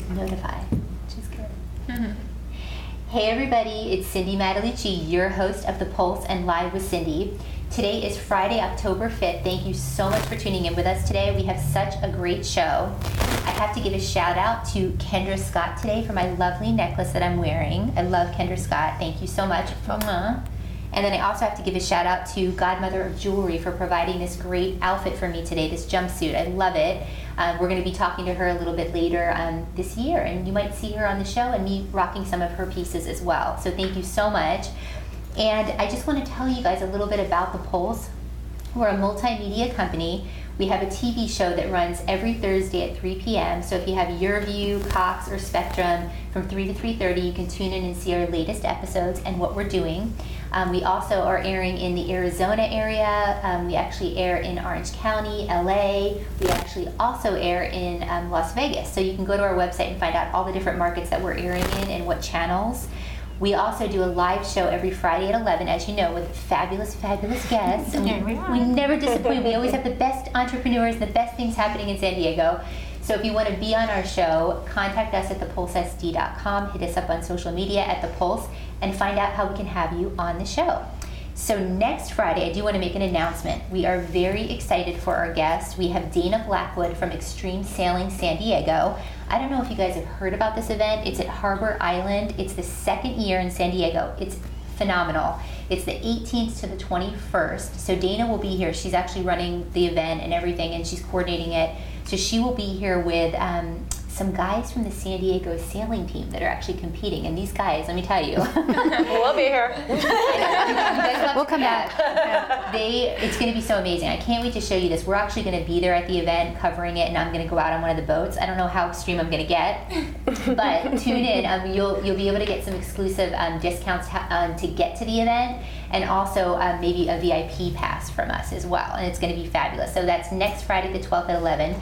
notify, which is good. Hey everybody, it's Cindy Mattolucci, your host of The Pulse and Live with Cindy. Today is Friday, October 5th. Thank you so much for tuning in with us today. We have such a great show. I have to give a shout out to Kendra Scott today for my lovely necklace that I'm wearing. I love Kendra Scott. Thank you so much. And then I also have to give a shout out to Godmother of Jewelry for providing this great outfit for me today, this jumpsuit. I love it. We're going to be talking to her a little bit later this year, and you might see her on the show and me rocking some of her pieces as well. So thank you so much. And I just want to tell you guys a little bit about The Pulse. We're a multimedia company. We have a TV show that runs every Thursday at 3 p.m. So if you have YourView, Cox, or Spectrum from 3 to 3:30, you can tune in and see our latest episodes and what we're doing. We also are airing in the Arizona area. We actually air in Orange County, LA. We actually also air in Las Vegas. So you can go to our website and find out all the different markets that we're airing in and what channels. We also do a live show every Friday at 11, as you know, with fabulous, fabulous guests. And we never disappoint. We always have the best entrepreneurs, the best things happening in San Diego. So if you want to be on our show, contact us at thepulsesd.com, hit us up on social media at The Pulse, and find out how we can have you on the show. So next Friday, I do want to make an announcement. We are very excited for our guest. We have Dana Blackwood from Extreme Sailing San Diego. I don't know if you guys have heard about this event. It's at Harbor Island. It's the second year in San Diego. It's phenomenal. It's the 18th to the 21st. So Dana will be here. She's actually running the event and everything, and she's coordinating it. So she will be here with some guys from the San Diego sailing team that are actually competing. And these guys, let me tell you. We'll be here. We'll come back. It's going to be so amazing. I can't wait to show you this. We're actually going to be there at the event covering it, and I'm going to go out on one of the boats. I don't know how extreme I'm going to get, but tune in. You'll be able to get some exclusive discounts to get to the event, and also maybe a VIP pass from us as well. And it's going to be fabulous. So that's next Friday the 12th at 11.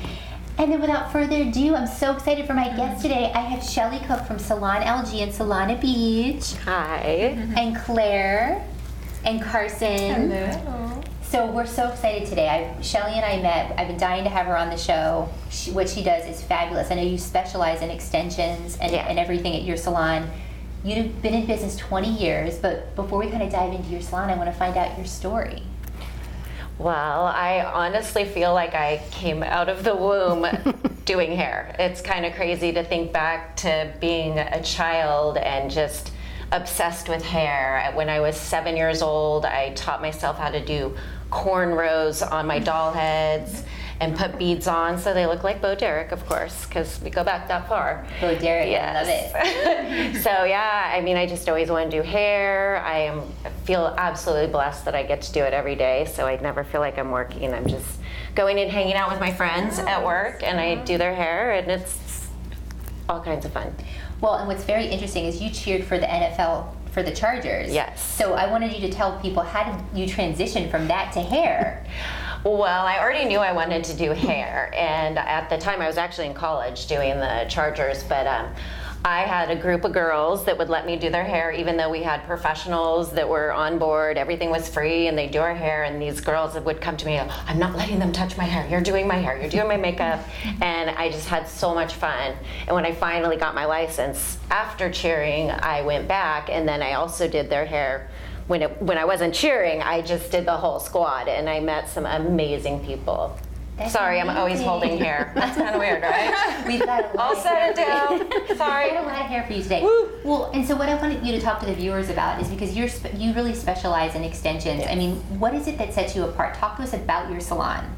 And then without further ado, I'm so excited for my guest today. I have Shelly Cook from Salon LG in Solana Beach. Hi. And Claire and Carson. Hello. So we're so excited today. Shelly and I met. I've been dying to have her on the show. What she does is fabulous. I know you specialize in extensions and everything at your salon. You've been in business 20 years, but before we kind of dive into your salon, I want to find out your story. Well, I honestly feel like I came out of the womb doing hair. It's kind of crazy to think back to being a child and just obsessed with hair. When I was 7 years old, I taught myself how to do cornrows on my doll heads and put beads on so they look like Bo Derek, of course, because we go back that far. Bo Derek, yes. I love it. So yeah, I mean, I just always want to do hair. I feel absolutely blessed that I get to do it every day, so I never feel like I'm working. I'm just going and hanging out with my friends at work, and I do their hair, and it's all kinds of fun. Well, and what's very interesting is you cheered for the NFL, for the Chargers. Yes. So I wanted you to tell people, how did you transition from that to hair? Well, I already knew I wanted to do hair, and at the time I was actually in college doing the Chargers, but I had a group of girls that would let me do their hair, even though we had professionals that were on board. Everything was free, and they do our hair, and these girls would come to me, I'm not letting them touch my hair. You're doing my hair. You're doing my makeup. And I just had so much fun. And when I finally got my license, after cheering, I went back, and then I also did their hair. When I wasn't cheering, I just did the whole squad, and I met some amazing people. That's Sorry, amazing. I'm always holding hair. That's kind of weird, right? We've got a lot I'll of set it hair for you. down. Sorry. We've got a lot of hair for you today. Woo. Well, and so what I wanted you to talk to the viewers about is because you really specialize in extensions. Yes. I mean, what is it that sets you apart? Talk to us about your salon.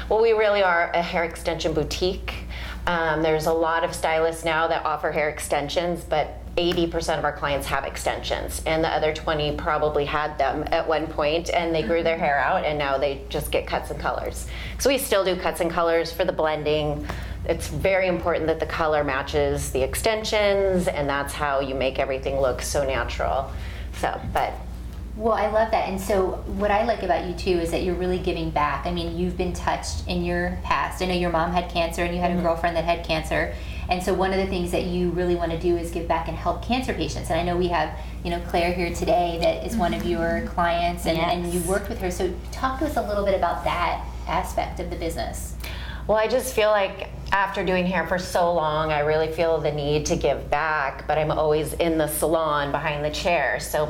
Well, we really are a hair extension boutique. There's a lot of stylists now that offer hair extensions, but 80% of our clients have extensions, and the other 20 probably had them at one point, and they grew their hair out, and now they just get cuts and colors. So we still do cuts and colors for the blending. It's very important that the color matches the extensions, and that's how you make everything look so natural. Well, I love that. And so what I like about you too is that you're really giving back. I mean, you've been touched in your past. I know your mom had cancer and you had a girlfriend that had cancer. And so one of the things that you really want to do is give back and help cancer patients. And I know we have, Claire here today that is one of your clients, and you worked with her. So talk to us a little bit about that aspect of the business. Well, I just feel like after doing hair for so long, I really feel the need to give back, but I'm always in the salon behind the chair. So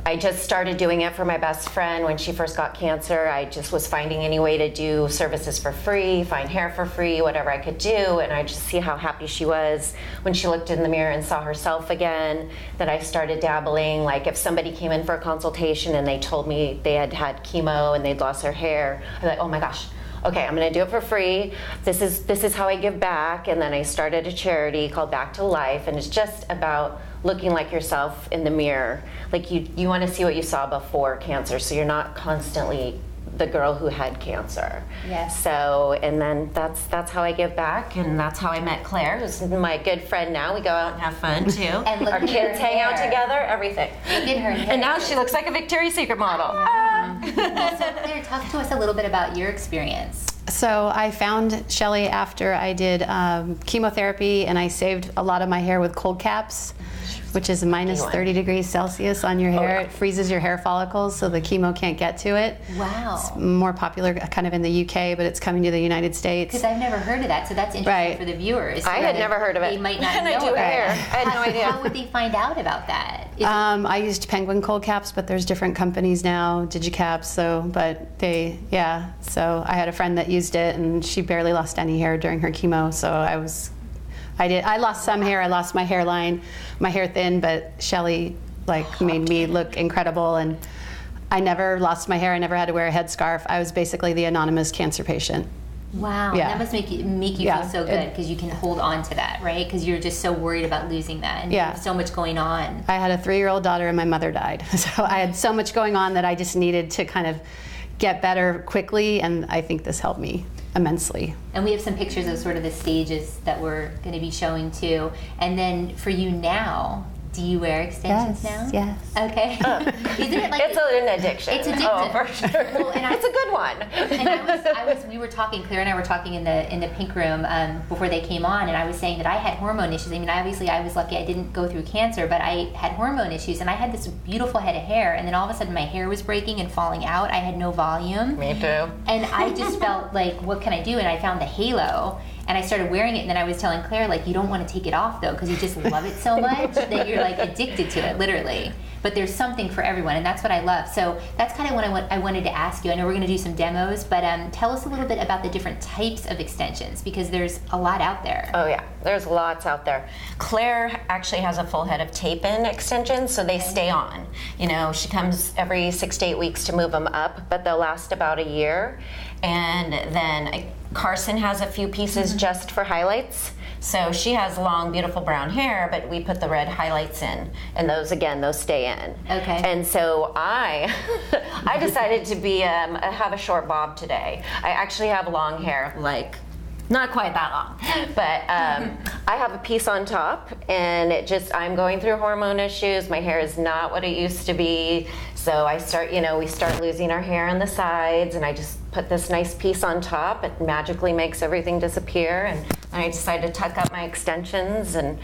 I just started doing it for my best friend when she first got cancer. I just was finding any way to do services for free, find hair for free, whatever I could do, and I just see how happy she was when she looked in the mirror and saw herself again. That I started dabbling. Like if somebody came in for a consultation and they told me they had had chemo and they'd lost their hair, I'm like, oh my gosh, okay, I'm gonna do it for free. This is how I give back. And then I started a charity called Back to Life, and it's just about looking like yourself in the mirror. Like you want to see what you saw before cancer, so you're not constantly the girl who had cancer. Yes. So, and then that's how I give back, and that's how I met Claire, who's my good friend now. We go out and have fun too. And look our at kids her hang out hair. together, everything. Look at her hair. And now she looks like a Victoria's Secret model. Well, so Claire, talk to us a little bit about your experience. So I found Shelly after I did chemotherapy, and I saved a lot of my hair with cold caps, which is minus 30 degrees Celsius on your hair. It freezes your hair follicles so the chemo can't get to it. Wow. It's more popular kind of in the UK, but it's coming to the United States. Because I've never heard of that, so that's interesting for the viewers. I had never heard of it. They might not And know I do about hair. it. I had no idea. How would they find out about that? I used Penguin cold caps, but there's different companies now, Digicaps. So I had a friend that used it, and she barely lost any hair during her chemo. So I lost some hair. I lost my hairline, my hair thin, but Shelly made me look incredible, and I never lost my hair. I never had to wear a headscarf. I was basically the anonymous cancer patient. Wow, Yeah. that must make you feel so good because you can hold on to that, right? Because you're just so worried about losing that, and you have so much going on. I had a 3-year-old daughter, and my mother died. So I had so much going on that I just needed to kind of get better quickly, and I think this helped me immensely. And we have some pictures of sort of the stages that we're going to be showing too. And then for you now, do you wear extensions now? Yes. Okay. Isn't it like it's an addiction. It's addictive. Oh, for sure. Well, and it's a good one. And we were talking. Claire and I were talking in the pink room before they came on, and I was saying that I had hormone issues. I mean, obviously, I was lucky I didn't go through cancer, but I had hormone issues, and I had this beautiful head of hair, and then all of a sudden, my hair was breaking and falling out. I had no volume. Me too. And I just felt like, what can I do? And I found the halo. And I started wearing it, and then I was telling Claire, like, you don't want to take it off, though, because you just love it so much that you're, like, addicted to it, literally. But there's something for everyone, and that's what I love. So that's kind of what I wanted to ask you. I know we're going to do some demos, but tell us a little bit about the different types of extensions, because there's a lot out there. Oh, yeah. There's lots out there. Claire actually has a full head of tape-in extensions, so they stay on. You know, she comes every 6 to 8 weeks to move them up, but they'll last about a year. And then Carson has a few pieces just for highlights. So she has long, beautiful brown hair, but we put the red highlights in, and those stay in. Okay. And so I decided to have a short bob today. I actually have long hair, like not quite that long, but I have a piece on top, and I'm going through hormone issues. My hair is not what it used to be, so we start losing our hair on the sides, and I just put this nice piece on top. It magically makes everything disappear, and I decided to tuck up my extensions, and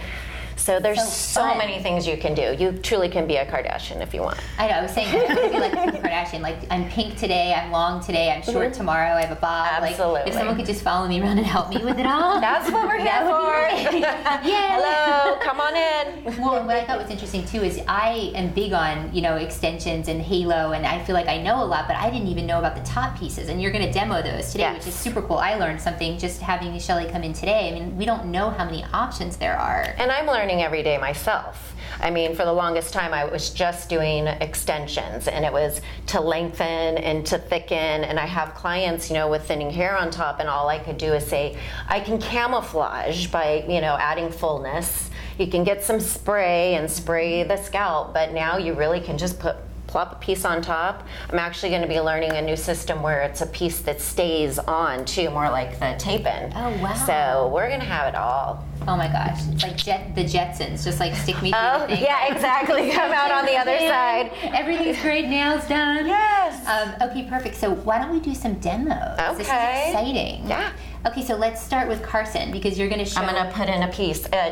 so there's so many things you can do. You truly can be a Kardashian if you want. I know. I was saying I want to be like Kim Kardashian. Like, I'm pink today, I'm long today, I'm short tomorrow, I have a bob. Absolutely. Like, if someone could just follow me around and help me with it all. That's what we're here for. Yeah. Hello, come on in. Well, and what I thought was interesting too is I am big on, extensions and halo, and I feel like I know a lot, but I didn't even know about the top pieces. And you're going to demo those today, which is super cool. I learned something just having Shelly come in today. I mean, we don't know how many options there are. And I'm learning every day myself. I mean, for the longest time, I was just doing extensions, and it was to lengthen and to thicken. And I have clients, with thinning hair on top, and all I could do is say, I can camouflage by, adding fullness. You can get some spray and spray the scalp, but now you really can just plop a piece on top. I'm actually going to be learning a new system where it's a piece that stays on too, more like the tape-in. Oh, wow. So we're going to have it all. Oh my gosh, it's like the Jetsons, just like stick me through the thing. Yeah, exactly. Come out on the other side. Everything's great, nails done. Yes. Okay, perfect. So why don't we do some demos? Okay. This is exciting. Yeah. Okay, so let's start with Carson, because you're going to show... I'm going to put in a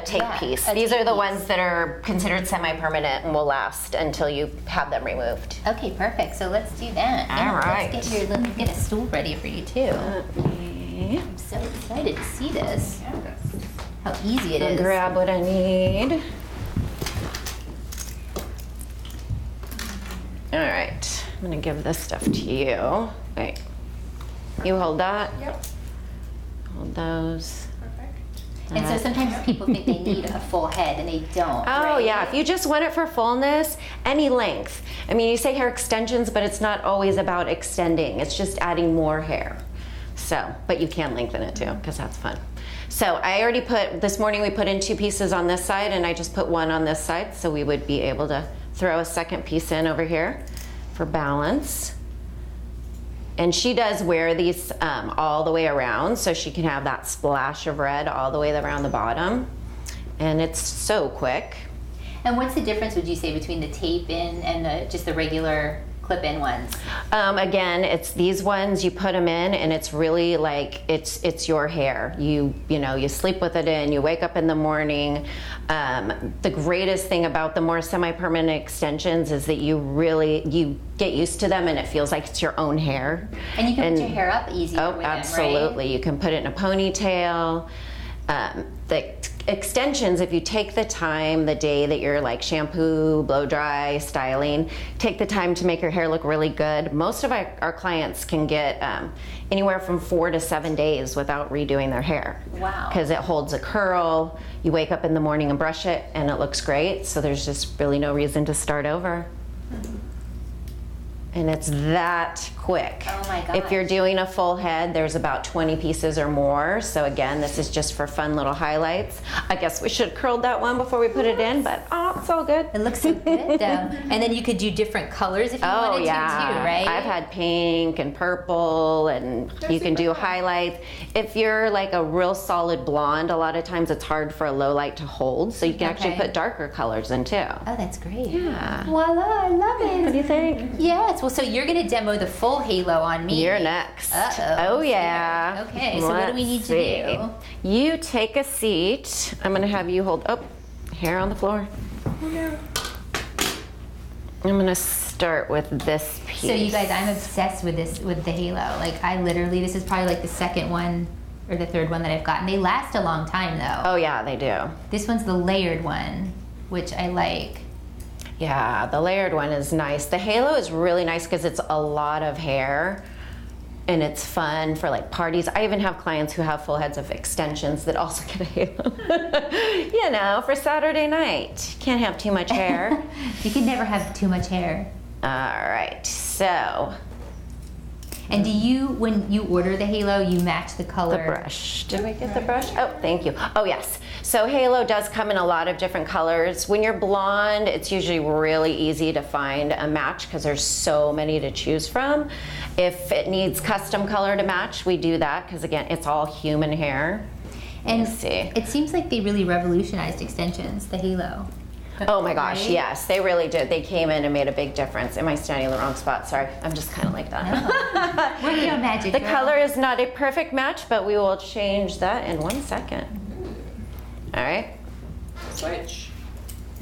tape piece. These are the ones that are considered semi-permanent and will last until you have them removed. Okay, perfect. So let's do that. All right. Let's get a stool ready for you too. Okay. I'm so excited to see this. Yes. How easy it I'll is. grab what I need. All right, I'm gonna give this stuff to you. Wait, you hold that? Yep. Hold those. Perfect. And so sometimes people think they need a full head and they don't. Oh right? yeah, if you just want it for fullness, any length. I mean, you say hair extensions, but it's not always about extending. It's just adding more hair. So, but you can lengthen it too, because that's fun. So I already put, this morning we put in 2 pieces on this side and I just put 1 on this side, so we would be able to throw a second piece in over here for balance. And she does wear these all the way around, so she can have that splash of red all the way around the bottom. And it's so quick. And what's the difference, would you say, between the tape-in and just the regular clip-in ones? Again, it's these ones, you put them in and it's really like, it's your hair. You know, you sleep with it in, you wake up in the morning. The greatest thing about the more semi-permanent extensions is that you get used to them and it feels like it's your own hair. And you can put your hair up easier with them, right? Absolutely. You can put it in a ponytail. The extensions, if you take the time, the day that you're like shampoo, blow dry, styling, take the time to make your hair look really good. Most of our clients can get anywhere from 4 to 7 days without redoing their hair. Wow. Because it holds a curl, you wake up in the morning and brush it and it looks great, so there's just really no reason to start over. And it's that quick. Oh my gosh. If you're doing a full head, there's about 20 pieces or more. So again, this is just for fun little highlights. I guess we should have curled that one before we put it in, but it's all good. It looks so good though. And then you could do different colors if you wanted to too, right? I've had pink and purple, and you can do highlights. If you're like a real solid blonde, a lot of times it's hard for a low light to hold, so you can actually put darker colors in too. Oh, that's great. Yeah. Voila, I love it. What do you think? Yes, well, so you're going to demo the full halo on me. You're next. Uh-oh. Oh yeah. Okay, so what do we need to do? You take a seat. I'm gonna have you hold, hair on the floor. I'm gonna start with this piece. So you guys, I'm obsessed with this, with the halo. Like I literally, this is probably like the second one or the third one that I've gotten. They last a long time though. Oh yeah, they do. This one's the layered one, which I like. Yeah, the layered one is nice. The halo is really nice because it's a lot of hair and it's fun for like parties. I even have clients who have full heads of extensions that also get a halo. You know, for Saturday night. Can't have too much hair. You can never have too much hair. All right, so. And do you, when you order the halo, you match the color? The brush. Did we get the brush? Oh, thank you. Oh, yes. So halo does come in a lot of different colors. When you're blonde, it's usually really easy to find a match because there's so many to choose from. If it needs custom color to match, we do that because, again, it's all human hair. And see. It seems like they really revolutionized extensions, the halo. Oh my gosh, Right? yes, they really did. They came in and made a big difference. Am I standing in the wrong spot? Sorry, I'm just kind of like that. Work your magic, The girl. color is not a perfect match, but we will change that in 1 second. All right. Switch.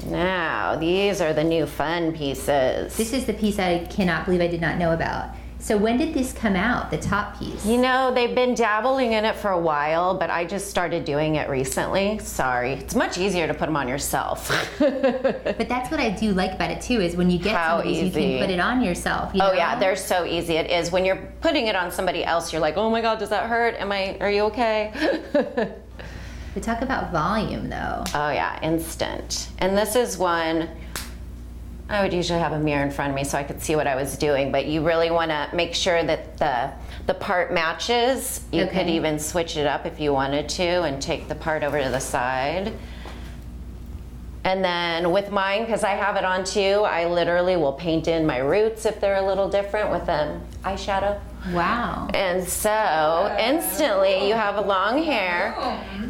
Now, these are the new fun pieces. This is the piece I cannot believe I did not know about. So when did this come out, the top piece? You know, they've been dabbling in it for a while, but I just started doing it recently. Sorry. It's much easier to put them on yourself. But that's what I do like about it too, is when you get some of these, you can put it on yourself. You know? Oh yeah, they're so easy. It is. When you're putting it on somebody else, you're like, oh my God, does that hurt? Are you okay? But talk about volume though. Oh yeah, instant. And this is one, I would usually have a mirror in front of me so I could see what I was doing, but you really want to make sure that the part matches. You could even switch it up if you wanted to and take the part over to the side. And then with mine, because I have it on too, I literally will paint in my roots if they're a little different with eyeshadow. Wow. And so instantly you have a long hair,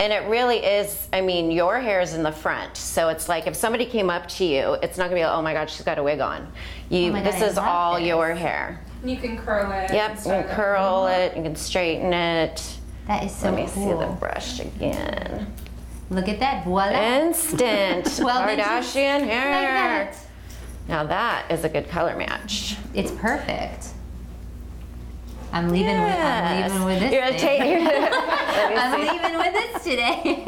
and it really is, I mean, your hair is in the front. So it's like if somebody came up to you, it's not gonna be like, oh my God, she's got a wig on. This is all your hair. You can curl it. Yep, you can curl it, you can straighten it. That is so Let me cool. see the brush again. Look at that, voila. Instant 12 inches. Kardashian hair. Like that. Now that is a good color match. It's perfect. I'm leaving with this. You're gonna I'm leaving with this today.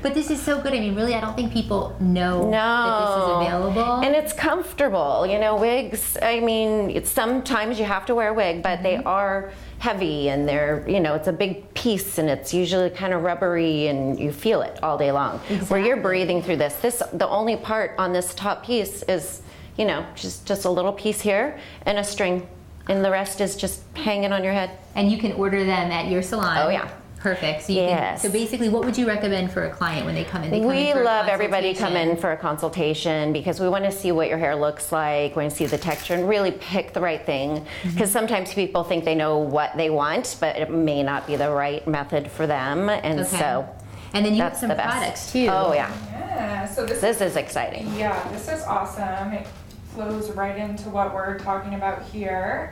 But this is so good. I mean, really, I don't think people know that this is available. And it's comfortable. You know, wigs, I mean, sometimes you have to wear a wig, but they are heavy and they're, you know, it's a big piece and it's usually kind of rubbery and you feel it all day long. Exactly. Where you're breathing through this. The only part on this top piece is, you know, just a little piece here and a string. And the rest is just hanging on your head. And you can order them at your salon. Oh, yeah. Perfect. So you can, so basically, what would you recommend for a client when they come in? We love everybody come in for a consultation because we want to see what your hair looks like, we want to see the texture, and really pick the right thing. Because sometimes people think they know what they want, but it may not be the right method for them. And so, and then you have some products too. Oh yeah. Yeah. So this is exciting. Yeah, this is awesome. It flows right into what we're talking about here.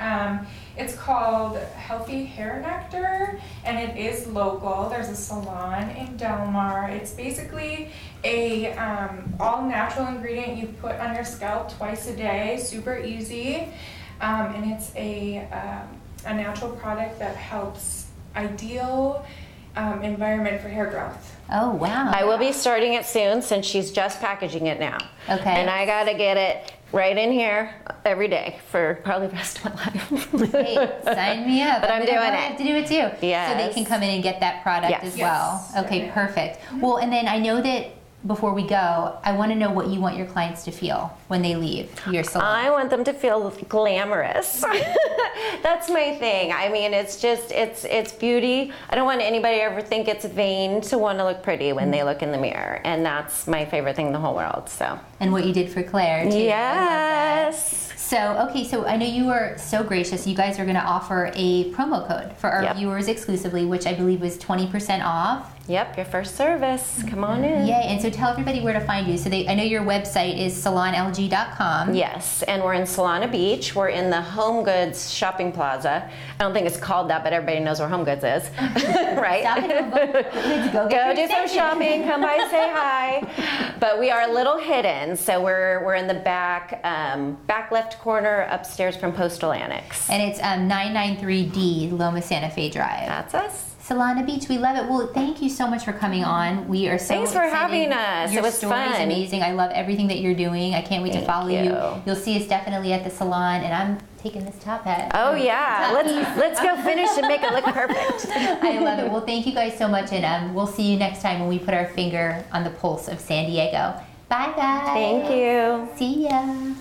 It's called Healthy Hair Nectar, and it is local. There's a salon in Del Mar. It's basically a all natural ingredient you put on your scalp twice a day, super easy, and it's a natural product that helps ideal environment for hair growth. Oh, wow. I will be starting it soon since she's just packaging it now. Okay. And I gotta get it right in here every day for probably the rest of my life. Hey, sign me up. But I'm doing it. I have to do it too. Yes. So they can come in and get that product as well. Okay, perfect. Well, and then I know that before we go, I want to know what you want your clients to feel when they leave your salon. I want them to feel glamorous. That's my thing. I mean, it's just, it's beauty. I don't want anybody to ever think it's vain to want to look pretty when they look in the mirror. And that's my favorite thing in the whole world, so. And what you did for Claire, too. Yes. So, okay, so I know you were so gracious. You guys are going to offer a promo code for our viewers exclusively, which I believe was 20% off. Yep, your first service. Come on in. Yay, and so tell everybody where to find you. So I know your website is salonlg.com. Yes, and we're in Solana Beach. We're in the Home Goods shopping plaza. I don't think it's called that, but everybody knows where Home Goods is, right? Stop and go do some shopping, come by, say hi. But we are a little hidden, so we're in the back left corner upstairs from Postal Annex. And it's 993D Loma Santa Fe Drive. That's us. Solana Beach, we love it. Well, thank you so much for coming on. We are so Thanks for having us. Your it was story is fun. amazing. I love everything that you're doing. I can't wait to follow you. You'll see us definitely at the salon, and I'm taking this top hat. Oh yeah, let's go finish and make it look perfect. I love it. Well, thank you guys so much, and we'll see you next time when we put our finger on the pulse of San Diego. Bye, guys. Thank you. See ya.